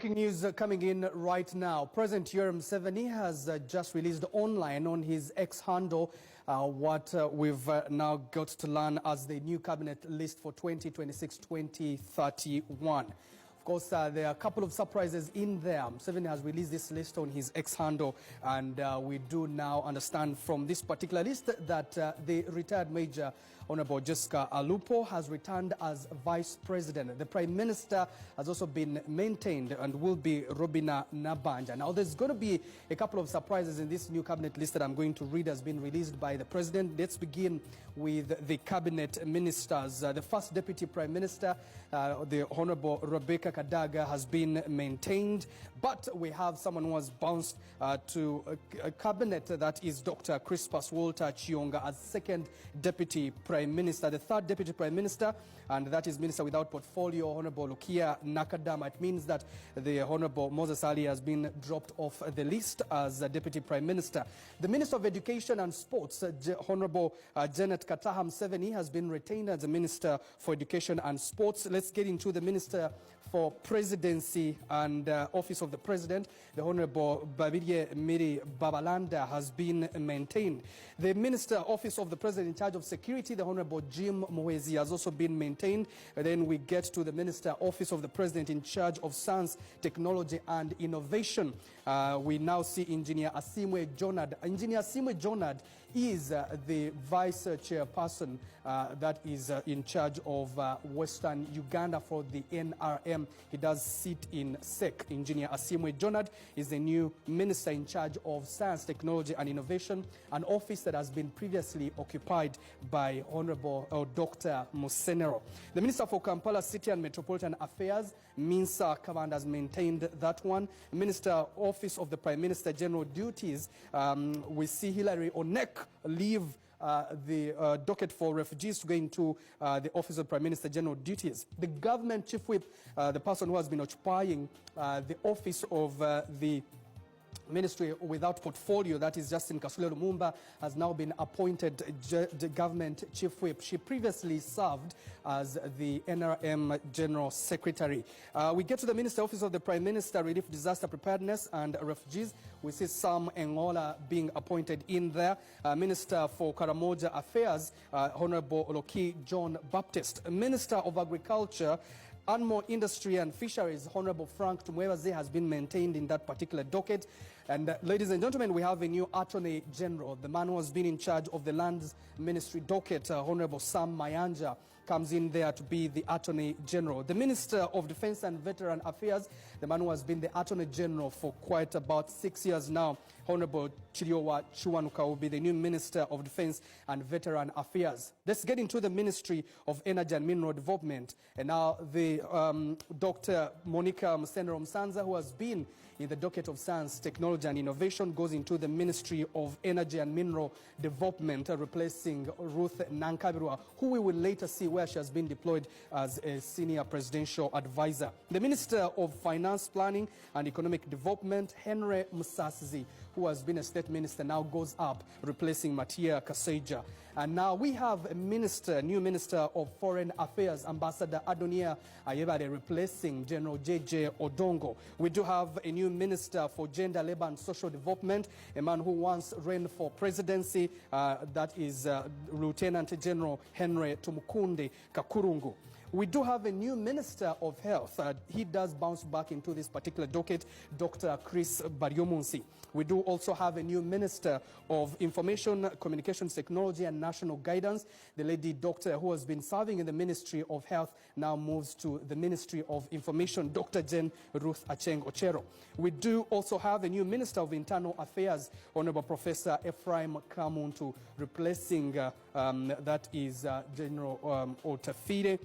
Breaking news coming in right now. President Yoweri Museveni has just released online on his X handle what we've now got to learn as the new cabinet list for 2026-2031. Of course, there are a couple of surprises in there. Museveni has released this list on his X handle, and we do now understand from this particular list that the retired Major Honorable Jessica Alupo has returned as Vice President. The Prime Minister has also been maintained and will be Robina Nabanja. Now, there's going to be a couple of surprises in this new cabinet list that I'm going to read has been released by the President. Let's begin with the cabinet ministers. The first Deputy Prime Minister, the Honorable Rebecca Kadaga, has been maintained, but we have someone who has bounced to a cabinet, that is Dr. Crispus Walter Chionga as second Deputy Prime Minister. The third Deputy Prime Minister, and that is Minister without portfolio, Honorable Lukia Nakadama. It means that the Honorable Moses Ali has been dropped off the list as Deputy Prime Minister. The Minister of Education and Sports, Honorable Janet Kataha Museveni, has been retained as the Minister for Education and Sports. Let's get into the Minister for Presidency and Office of the President. The Honorable Babirye Miri Babalanda has been maintained. The Minister Office of the President in charge of Security, the Honorable Jim Muhwezi, has also been maintained. And then we get to the Minister Office of the President in charge of Science, Technology and Innovation. We now see Engineer Asimwe Jonad. Engineer Asimwe Jonad is the Vice Chairperson that is in charge of Western Uganda for the NRM. He does sit in SEC. Engineer Asimwe Jonad is the new Minister in charge of Science, Technology and Innovation, an office that has been previously occupied by Honorable Dr. Musenero. The Minister for Kampala City and Metropolitan Affairs, Minsa Kabanda, has maintained that one. Minister Office of the Prime Minister General Duties, we see Hilary Onek leave the docket for refugees to go into the Office of Prime Minister General Duties. The Government Chief Whip, the person who has been occupying the office of the Ministry without portfolio, that is Justin Kasule Lumumba, has now been appointed the Government Chief Whip. She previously served as the NRM General Secretary. We get to the Minister Office of the Prime Minister, Relief, Disaster Preparedness and Refugees. We see Sam Engola being appointed in there. Minister for Karamoja Affairs, Honorable Oloki John Baptist. Minister of Agriculture, Animal Industry and Fisheries, Honorable Frank Tumwebaze, has been maintained in that particular docket. And ladies and gentlemen, we have a new Attorney General. The man who has been in charge of the Lands Ministry docket, Honorable Sam Mayanja, comes in there to be the Attorney General. The Minister of Defense and Veteran Affairs, the man who has been the Attorney General for quite about 6 years now, Honorable Chiriowa Chuanuka, will be the new Minister of Defense and Veteran Affairs. Let's get into the Ministry of Energy and Mineral Development. And now the Dr. Monica Musenero Msanza, who has been in the docket of Science, Technology and Innovation, goes into the Ministry of Energy and Mineral Development, replacing Ruth Nankabirwa, who we will later see where she has been deployed as a senior presidential advisor. The Minister of Finance, Planning and Economic Development, Henry Musasizi, who has been a state minister, now goes up, replacing Matia Kaseja. And now we have a minister, new Minister of Foreign Affairs, Ambassador Adonia Ayebade, replacing General J.J. Odongo. We do have a new Minister for Gender, Labor and Social Development, a man who once ran for presidency, that is Lieutenant General Henry Tumukunde Kakurungu. We do have a new Minister of Health. He does bounce back into this particular docket, Dr. Chris Baryomunsi. We do also have a new Minister of Information, Communications Technology and National Guidance. The lady doctor who has been serving in the Ministry of Health now moves to the Ministry of Information, Dr. Jen Ruth Acheng Ochero. We do also have a new Minister of Internal Affairs, Honorable Professor Ephraim Kamuntu, replacing that is General Otafire.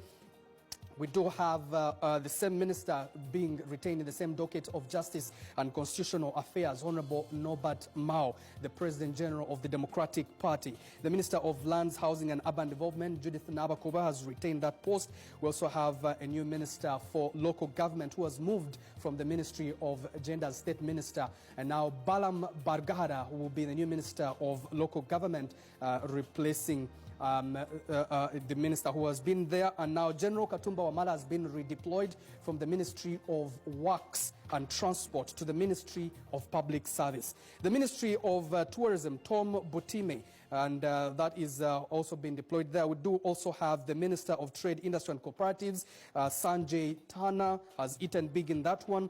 We do have the same minister being retained in the same docket of Justice and Constitutional Affairs, Honorable Norbert Mao, the President General of the Democratic Party. The Minister of Lands, Housing and Urban Development, Judith Nabakuba, has retained that post. We also have a new Minister for Local Government who has moved from the Ministry of Gender, State Minister, and now Balam Bargahara, who will be the new Minister of Local Government, replacing the minister who has been there. And now General Katumba Wamala has been redeployed from the Ministry of Works and Transport to the Ministry of Public Service. The Ministry of Tourism, Tom Butime, and that is also been deployed there. We do also have the Minister of Trade, Industry and Cooperatives, Sanjay Tana, has eaten big in that one.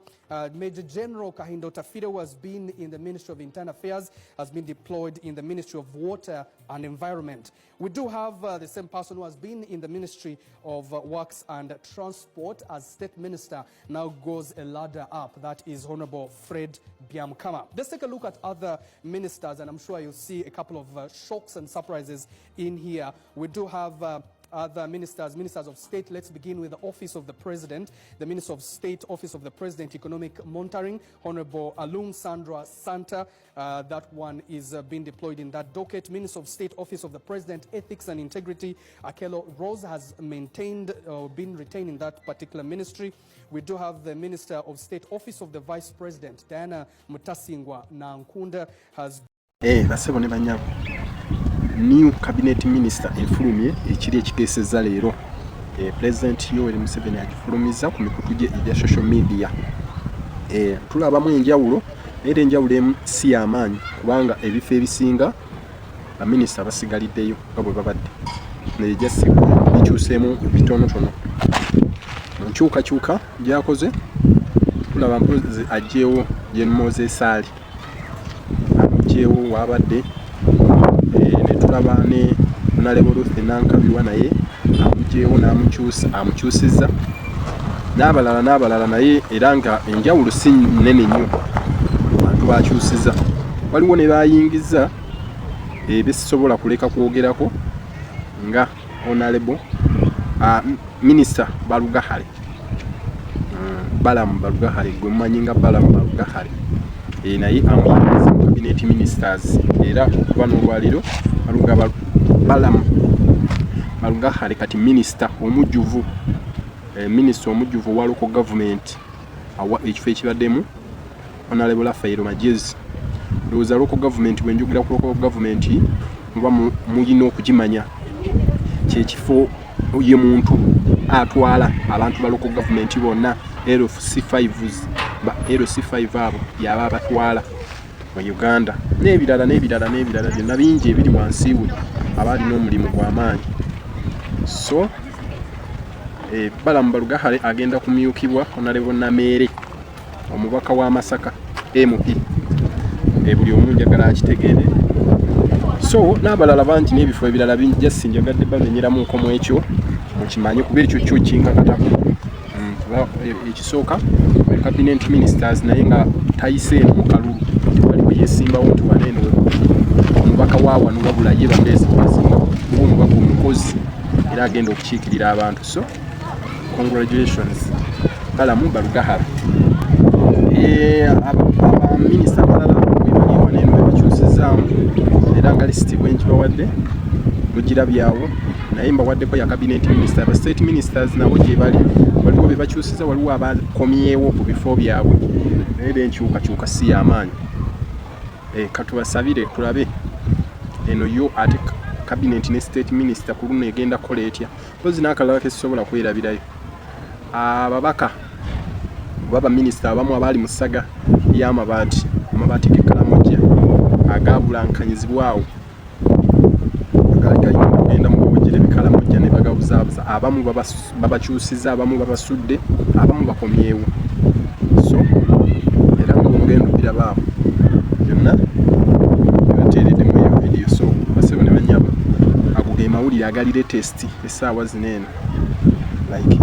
Major General Kahindo Tafire, who has been in the Ministry of Internal Affairs, has been deployed in the Ministry of Water and Environment. We do have the same person who has been in the Ministry of Works and Transport as State Minister, now goes a ladder up. That is Honorable Fred Byamukama. Let's take a look at other ministers, and I'm sure you'll see a couple of shocks and surprises in here. We do have other ministers of state. Let's begin with the Office of the President. The Minister of State, Office of the President, Economic Monitoring, Honorable Alung Sandra Santa. That one is being deployed in that docket. Minister of State, Office of the President, Ethics and Integrity, Akelo Rose has maintained or been retained in that particular ministry. We do have the Minister of State, Office of the Vice President, Diana Mutasingwa Nankunda, has new cabinet minister efulumye ekiri ekiteeseza leero President Yoweri Museveni agifulumiza ku mikutu gye ebya social media. Tulabamu enjawulo era enjawulo emu si y'amaanyi kubanga ebifo ebisinga baminisita basigaliddeyo nga bwe babadde nejasi bikyuseemu bitonotono mu nkyukakyuka gyakoze. Tulaba mpozi aggyeewo Gen Moses Ali aggyeewo wabadde netulaba ne Honorable Ruth Nankabiwa naye amuggyeewo amukyusiza n'abalala naye era nga enjawulo si nnene nnyo abantu bakyusiza. Waliwo ne bayingiza besobola kuleka kwogerako nga Honorable Minister Balugahale, Balamu Balugahale, gwe mumanyi nga Balamu Balugahale, naye amuyingiza mu cabinet ministers era okuba n'olwaliro Balamu Balugahale kati minister omujjuvu, minister omujjuvu wa local government awa ekifo ekibaddemu Honorable Rafael Magezi. Ndowooza local government bwe njogera ku local government muba mulina okugimanya kyekifo ye muntu atwala abantu ba local government bonna LC5 abo yaba abatwala mu Uganda n'ebirala byonna bingi ebiri wansi we abali n'omulimu gw'amaanyi. So Balamu Balugahale agenda kumyukibwa Honorable Namere, omubaka wa Masaka MP. Buli omu njagala akitegeere. So n'abalala bangi n'ebifo ebirala bingi sinjagadde bamenyeramu nkomo ekyo mukimanye kuba ekyo kyo kinkakatako. Ekisooka cabinet ministers naye nga tayise mu kalulu waliwo yesimbawo nti waneeno omubaka wa wano wabula ye bambeezi basinga omubaka omukozi era agenda okukiikirira abantu. So congratulations Balamu Balugahale. Abaminisita abalala webali waneeno bebakyusizaamu era nga lisiti bwengi bawadde mugirabyawo naye mbawaddeko ya cabinet minister. Aba state ministers nabo gye bali waliwo bebakyusiza, waliwo abakomyewo ku bifo byabwe naye benkyukakyuka si y'amaanyi. Katubasabire tulabe eno yo ate cabinet ne state minister ku luno egenda kola etya mpozi n'akalala kesobola kwerabirayo. Ababaka baba minister abamu abali mu ssaga y'amabaati g'ekkalamojja agabulankanyizibwawo agali kugenda mu bwogere b'ekkalamojja ne bagabuzaabuza, abamu babakyusiza, abamu babasudde, abamu bakomyewo. So era nga omugendo birabaamu byonna bibateereddemu eyo video. So basebo ne banyaba ago ge mawulire agali latest essaawa zino eno like